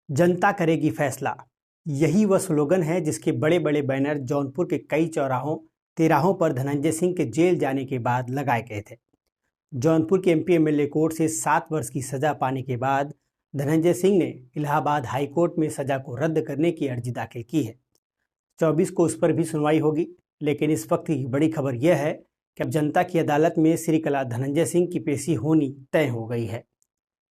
जनता करेगी फैसला, यही वह स्लोगन है जिसके बड़े बड़े बैनर जौनपुर के कई चौराहों तिराहों पर धनंजय सिंह के जेल जाने के बाद लगाए गए थे। जौनपुर के एमपी एमएलए कोर्ट से 7 वर्ष की सजा पाने के बाद धनंजय सिंह ने इलाहाबाद हाई कोर्ट में सजा को रद्द करने की अर्जी दाखिल की है। 24 को उस पर भी सुनवाई होगी, लेकिन इस वक्त की बड़ी खबर यह है कि अब जनता की अदालत में श्रीकला धनंजय सिंह की पेशी होनी तय हो गई है।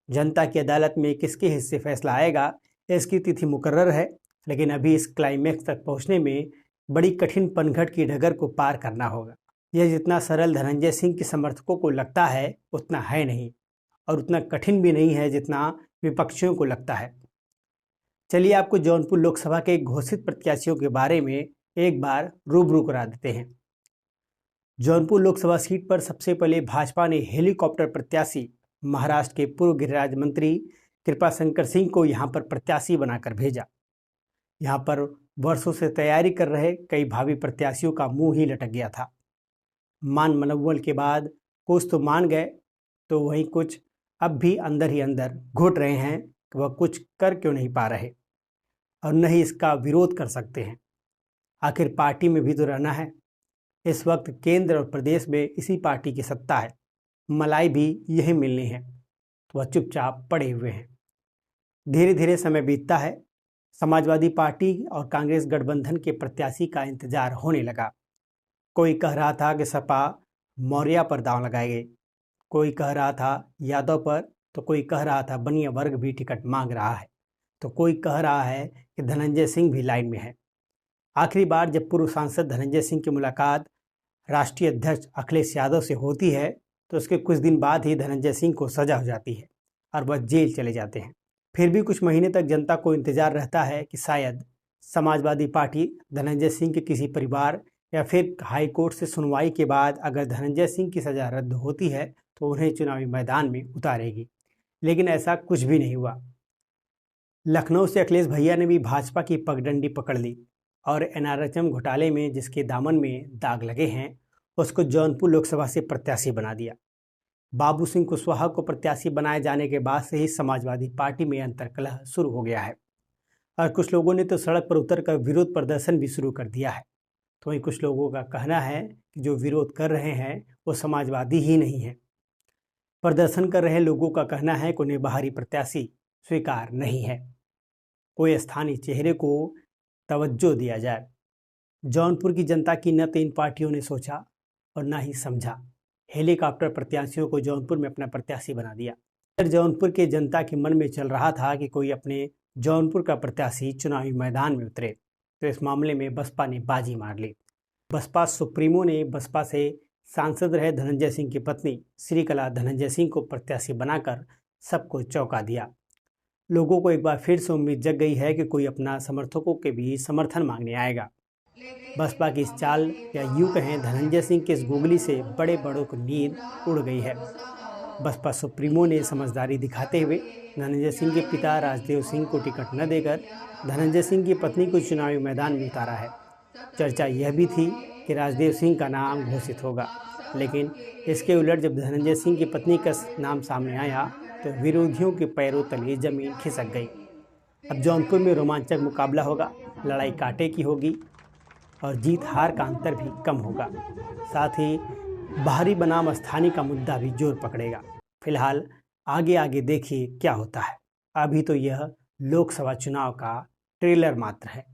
जनता की अदालत में किसके हिस्से फैसला आएगा, इसकी तिथि मुकर्रर है, लेकिन अभी इस क्लाइमैक्स तक पहुंचने में बड़ी कठिन पनघट की डगर को पार करना होगा। यह जितना सरल धनंजय सिंह के समर्थकों को लगता है उतना है नहीं, और उतना कठिन भी नहीं है जितना विपक्षियों को लगता है। चलिए आपको जौनपुर लोकसभा के घोषित प्रत्याशियों के बारे में एक बार रूबरू करा देते हैं। जौनपुर लोकसभा सीट पर सबसे पहले भाजपा ने हेलीकॉप्टर प्रत्याशी महाराष्ट्र के पूर्व गृह राज्य मंत्री कृपाशंकर सिंह को यहां पर प्रत्याशी बनाकर भेजा। यहां पर वर्षों से तैयारी कर रहे कई भावी प्रत्याशियों का मुंह ही लटक गया था। मान मनोबल के बाद कुछ तो मान गए, तो वहीं कुछ अब भी अंदर ही अंदर घुट रहे हैं कि वह कुछ कर क्यों नहीं पा रहे और न ही इसका विरोध कर सकते हैं। आखिर पार्टी में भी तो रहना है। इस वक्त केंद्र और प्रदेश में इसी पार्टी की सत्ता है, मलाई भी यही मिलनी है, तो वह चुपचाप पड़े हुए हैं। धीरे धीरे समय बीतता है। समाजवादी पार्टी और कांग्रेस गठबंधन के प्रत्याशी का इंतजार होने लगा। कोई कह रहा था कि सपा मौर्या पर दांव लगाएगी, कोई कह रहा था यादव पर, तो कोई कह रहा था बनिया वर्ग भी टिकट मांग रहा है, तो कोई कह रहा है कि धनंजय सिंह भी लाइन में है। आखिरी बार जब पूर्व सांसद धनंजय सिंह की मुलाकात राष्ट्रीय अध्यक्ष अखिलेश यादव से होती है, तो उसके कुछ दिन बाद ही धनंजय सिंह को सजा हो जाती है और वह जेल चले जाते हैं। फिर भी कुछ महीने तक जनता को इंतजार रहता है कि शायद समाजवादी पार्टी धनंजय सिंह के किसी परिवार या फिर हाई कोर्ट से सुनवाई के बाद अगर धनंजय सिंह की सजा रद्द होती है तो उन्हें चुनावी मैदान में उतारेगी, लेकिन ऐसा कुछ भी नहीं हुआ। लखनऊ से अखिलेश भैया ने भी भाजपा की पगडंडी पकड़ ली और एनआरएचएम घोटाले में जिसके दामन में दाग लगे हैं उसको जौनपुर लोकसभा से प्रत्याशी बना दिया। बाबू सिंह कुशवाहा को प्रत्याशी बनाए जाने के बाद से ही समाजवादी पार्टी में अंतर्कलह शुरू हो गया है और कुछ लोगों ने तो सड़क पर उतरकर विरोध प्रदर्शन भी शुरू कर दिया है। तो वहीं कुछ लोगों का कहना है कि जो विरोध कर रहे हैं वो समाजवादी ही नहीं है। प्रदर्शन कर रहे लोगों का कहना है कि उन्हें बाहरी प्रत्याशी स्वीकार नहीं है, कोई स्थानीय चेहरे को तवज्जो दिया जाए। जौनपुर की जनता की न तो इन पार्टियों ने सोचा और न ही समझा। हेलीकॉप्टर प्रत्याशियों को जौनपुर में अपना प्रत्याशी बना दिया। जौनपुर के जनता के मन में चल रहा था कि कोई अपने जौनपुर का प्रत्याशी चुनावी मैदान में उतरे, तो इस मामले में बसपा ने बाजी मार ली। बसपा सुप्रीमो ने बसपा से सांसद रहे धनंजय सिंह की पत्नी श्रीकला धनंजय सिंह को प्रत्याशी बनाकर सबको चौंका दिया। लोगों को एक बार फिर से उम्मीद जग गई है कि कोई अपना समर्थकों के भी समर्थन मांगने आएगा। बसपा की इस चाल या यूं कहें धनंजय सिंह के इस गुगली से बड़े बड़ों की नींद उड़ गई है। बसपा सुप्रीमो ने समझदारी दिखाते हुए धनंजय सिंह के पिता राजदेव सिंह को टिकट न देकर धनंजय सिंह की पत्नी को चुनावी मैदान में उतारा है। चर्चा यह भी थी कि राजदेव सिंह का नाम घोषित होगा, लेकिन इसके उलट जब धनंजय सिंह की पत्नी का नाम सामने आया तो विरोधियों के पैरों तले जमीन खिसक गई। अब जौनपुर में रोमांचक मुकाबला होगा, लड़ाई कांटे की होगी और जीत हार का अंतर भी कम होगा। साथ ही बाहरी बनाम स्थानीय का मुद्दा भी जोर पकड़ेगा। फिलहाल आगे आगे देखिए क्या होता है। अभी तो यह लोकसभा चुनाव का ट्रेलर मात्र है।